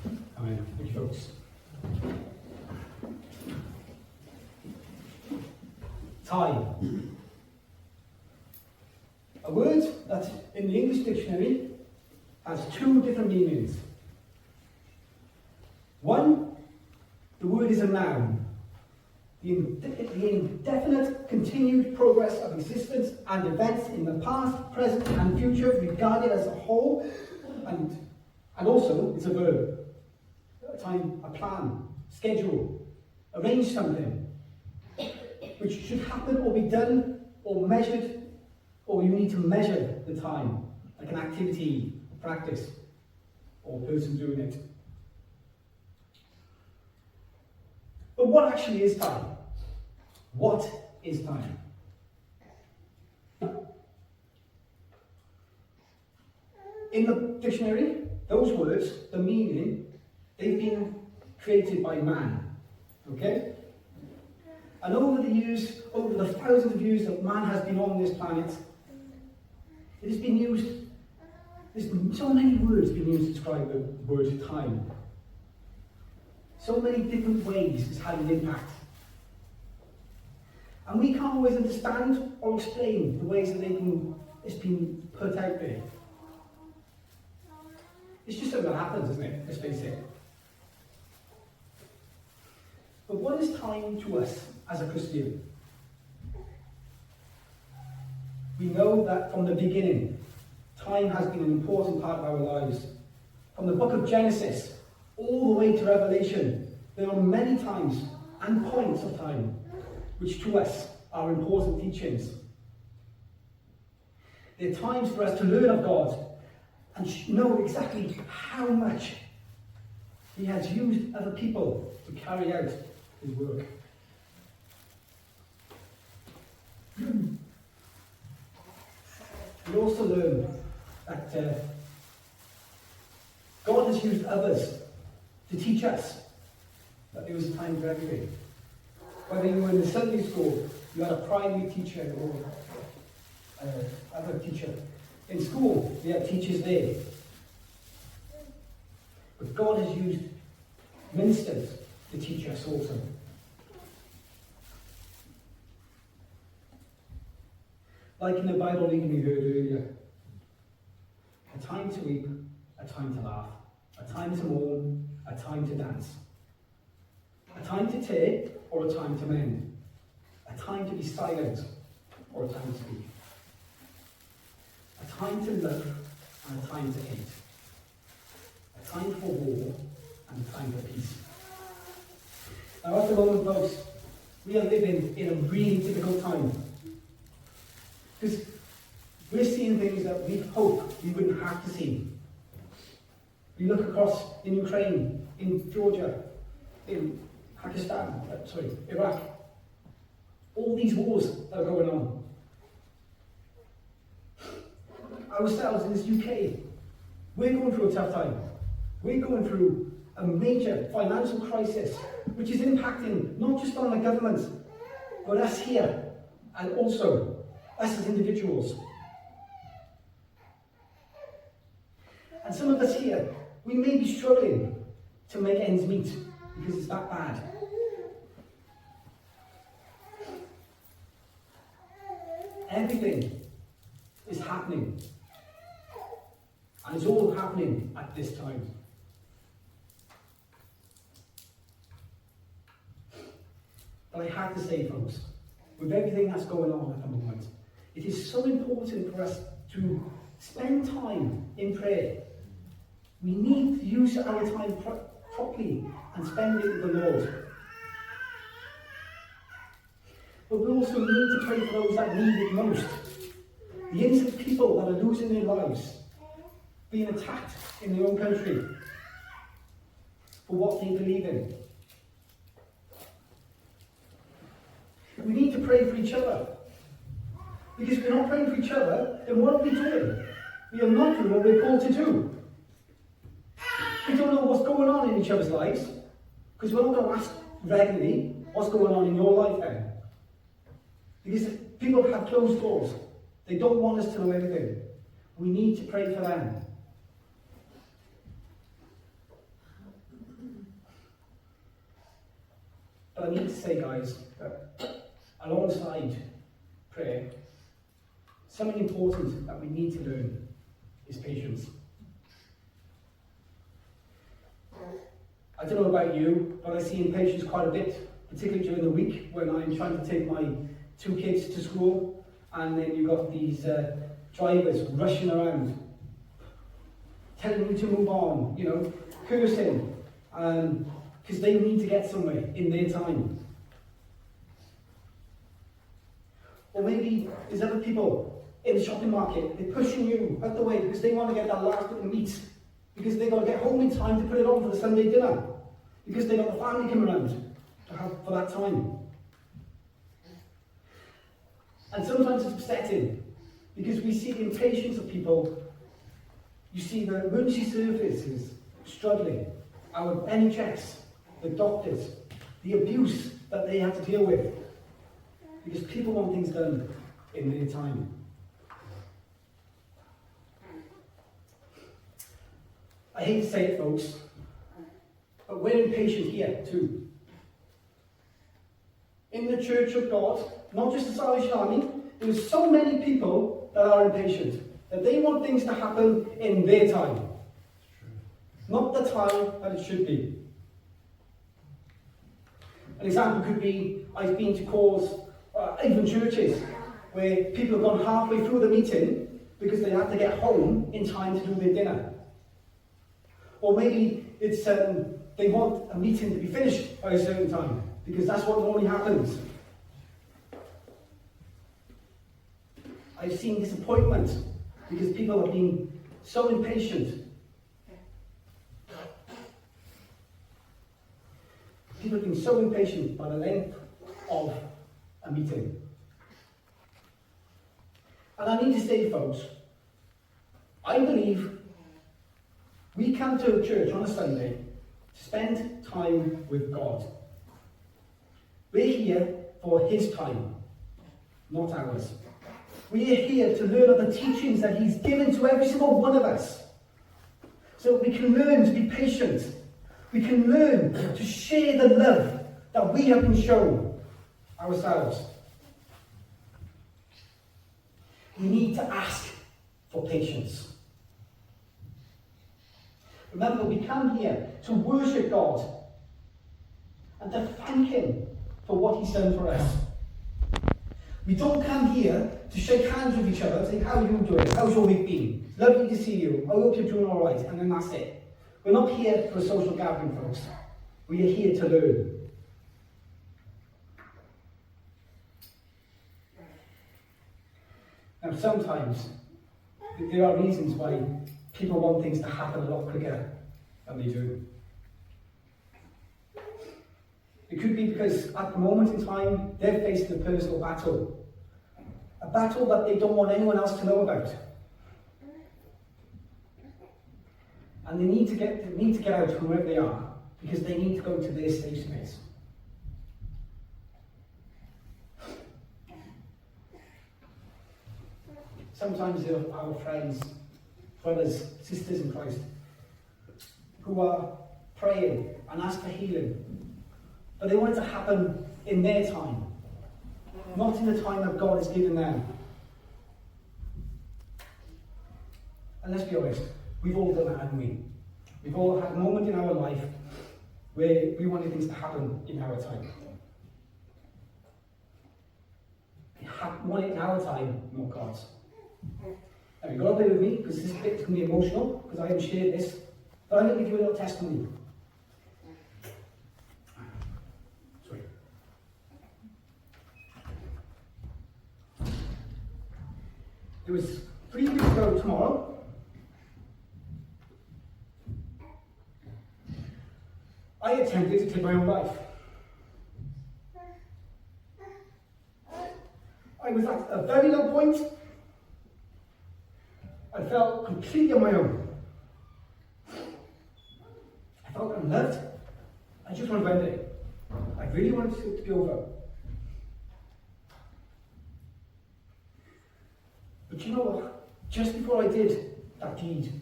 Amen. Thank you, folks. Time. A word that in the English dictionary has two different meanings. One, the word is a noun. The indefinite continued progress of existence and events in the past, present and future regarded as a whole, and also it's a verb. A time, a plan, schedule, arrange something, which should happen or be done or measured, or you need to measure the time, like an activity, practice, or person doing it. But what actually is time? What is time? In the dictionary, those words, the meaning, they've been created by man. Okay? And over the years, over the thousands of years that man has been on this planet, it has been used, there's so many words being used to describe the word time. So many different ways it's had an impact. And we can't always understand or explain the ways that it's been put out there. It's just something that happens, isn't it? Let's face it. But what is time to us as a Christian? We know that from the beginning, time has been an important part of our lives. From the book of Genesis all the way to Revelation, there are many times and points of time which to us are important teachings. There are times for us to learn of God and know exactly how much He has used other people to carry out His work. We also learn that God has used others to teach us that there was a time for everything. Whether you were in the Sunday school, you had a primary teacher or other teacher. In school, we had teachers there. But God has used ministers to teach us also. Like in the Bible reading we heard earlier, a time to weep, a time to laugh, a time to mourn, a time to dance, a time to tear or a time to mend, a time to be silent or a time to speak, a time to love and a time to hate, a time for war and a time for peace. Now at the moment, folks, we are living in a really difficult time. Because we're seeing things that we hope we wouldn't have to see. We look across in Ukraine, in Georgia, in Pakistan, Iraq. All these wars that are going on. Ourselves in this UK, we're going through a tough time. We're going through a major financial crisis, which is impacting not just on the government, but us here, and also us as individuals. And some of us here, we may be struggling to make ends meet because it's that bad. Everything is happening. And it's all happening at this time. But I have to say, folks, with everything that's going on at the moment, it is so important for us to spend time in prayer. We need to use our time properly and spend it with the Lord. But we also need to pray for those that need it most. The innocent people that are losing their lives, being attacked in their own country for what they believe in. We need to pray for each other. Because if we're not praying for each other, then what are we doing? We are not doing what we're called to do. We don't know what's going on in each other's lives, because we're not going to ask regularly what's going on in your life then. Because people have closed doors. They don't want us to know everything. We need to pray for them. But I need to say, guys, that alongside prayer, something important that we need to learn is patience. I don't know about you, but I see impatience quite a bit, particularly during the week when I'm trying to take my 2 kids to school, and then you've got these drivers rushing around, telling you to move on, you know, cursing, because they need to get somewhere in their time. Or maybe there's other people in the shopping market, they're pushing you out the way because they want to get that last bit of meat, because they've got to get home in time to put it on for the Sunday dinner, because they've got the family coming around to have for that time. And sometimes it's upsetting, because we see the impatience of people. You see the emergency services struggling, our NHS, the doctors, the abuse that they have to deal with, because people want things done in their time. I hate to say it, folks, but we're impatient here too. In the Church of God, not just the Salvation Army, there's so many people that are impatient, that they want things to happen in their time, not the time that it should be. An example could be, I've been to calls, even churches, where people have gone halfway through the meeting because they have to get home in time to do their dinner. Or maybe it's they want a meeting to be finished by a certain time, because that's what normally happens. I've seen disappointment because people have been so impatient. People have been so impatient by the length of a meeting. And I need to say, folks, I believe we come to church on a Sunday to spend time with God. We're here for His time, not ours. We are here to learn of the teachings that He's given to every single one of us, so that we can learn to be patient. We can learn to share the love that we have been shown ourselves. We need to ask for patience. Remember, we come here to worship God and to thank Him for what He's done for us. We don't come here to shake hands with each other and say, how are you doing? How's your week been? Lovely to see you. I hope you're doing all right. And then that's it. We're not here for a social gathering, folks. We are here to learn. Now, sometimes there are reasons why people want things to happen a lot quicker than they do. It could be because at the moment in time, they're facing a personal battle. A battle that they don't want anyone else to know about. And they need to get out from wherever they are, because they need to go to their safe space. Sometimes there are our friends, brothers, sisters in Christ, who are praying and ask for healing, but they want it to happen in their time, not in the time that God has given them. And let's be honest, we've all done that, haven't we? We've all had a moment in our life where we wanted things to happen in our time. We want it in our time, not God's. Now, you've got to bear with me, because this bit can be emotional, because I haven't shared this, but I'm going to give you a little testimony. Sorry. It was 3 weeks ago tomorrow. I attempted to take my own life. I was at a very low point. I felt completely on my own. I felt unloved. I just wanted to end it. I really wanted it to be over. But you know what? Just before I did that deed,